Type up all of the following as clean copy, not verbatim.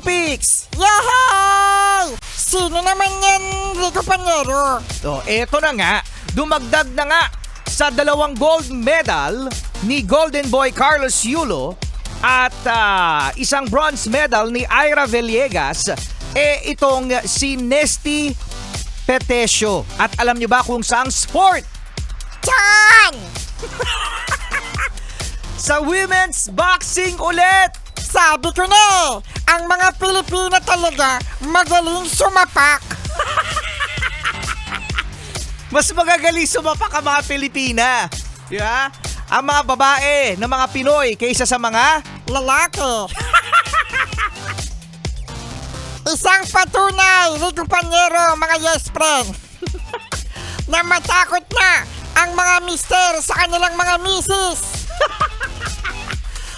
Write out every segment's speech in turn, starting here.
Olympics. Yahey! Sino naman yan, Rico Panyero? So, eto na nga, dumagdag na nga sa 2 gold medal ni Golden Boy Carlos Yulo at isang bronze medal ni Ira Villegas, itong si Nesty Petesio. At alam nyo ba kung saang sport? Chan! Sa women's boxing ulit! Sabi ko na ang mga Pilipina talaga magaling sumapak. Mas magagaling sumapak ang mga Pilipina. Yeah? Ang mga babae ng mga Pinoy kaysa sa mga Lalaki. Isang patunay, Rico Panyero, mga yes friend, na matakot na ang mga mister sa kanilang mga misis.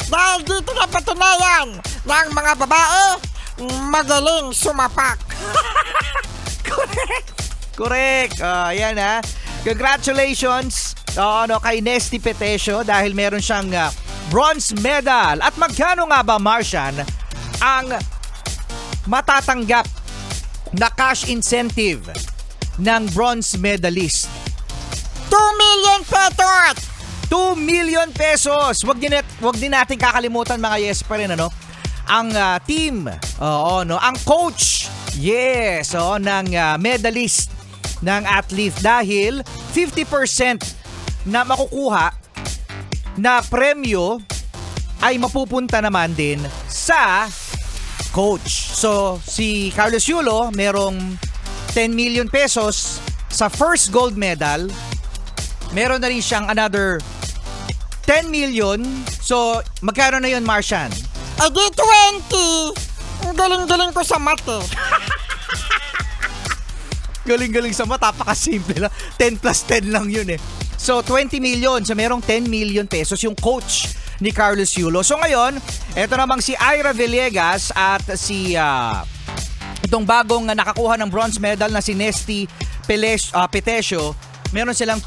Dahil dito na patunayan na ang mga babae magaling sumapak. Correct. Ayan ha. Congratulations kay Nesty Petesio dahil meron siyang bronze medal. At magkano nga ba, Marcian, ang matatanggap na cash incentive ng bronze medalist? 2 million pesos! 2 million pesos. Wag din natin kakalimutan, mga yes pa rin, ang team, ang coach, yes, ng medalist ng athlete, dahil 50% na makukuha na premyo ay mapupunta naman din sa coach. So, si Carlos Yulo merong 10 million pesos sa first gold medal. Meron na rin siyang another 10 million. So, magkano na yun, Marcian? Di 20. Ang galing-galing ko sa math eh. Galing-galing sa mata, napakasimple lang. 10 plus 10 lang yun eh. So, 20 million. So, merong 10 million pesos yung coach ni Carlos Yulo. So, ngayon, eto namang si Ira Villegas at si itong bagong nakakuha ng bronze medal na si Nesty Petesio, meron silang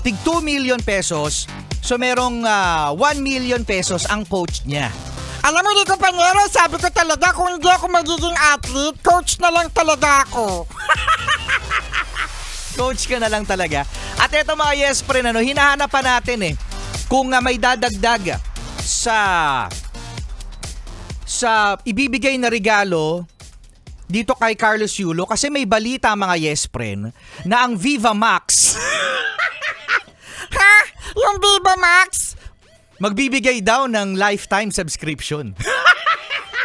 tig 2 million pesos. So, merong 1 million pesos ang coach niya. Alam mo, Rico Panyero, sabi ko talaga kung hindi ako magiging athlete, coach na lang talaga ako. Coach ka na lang talaga. At eto, mga yes friend, hinahanap pa natin kung may dadagdag sa ibibigay na regalo dito kay Carlos Yulo, kasi may balita, mga yes friend, na ang Viva Max Ha? Yung Viva Max? magbibigay daw ng lifetime subscription.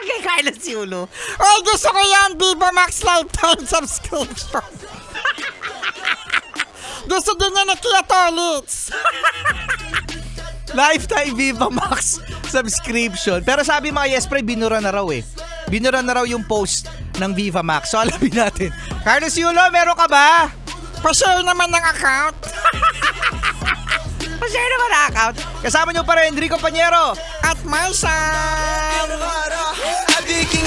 Kay Carlos Yulo. Ay, gusto ko yan, Viva Max lifetime subscription. Gusto din niya na Kia Toilets. Lifetime Viva Max subscription. Pero sabi, mga yes pre, binura na raw Binura na raw yung post ng Viva Max. So, alamin natin. Carlos Yulo, meron ka ba? Pa-share naman ng account. Pa-share naman ang account. Kasama nyo pa rin, Rico Panyero At Marcian. I'm digging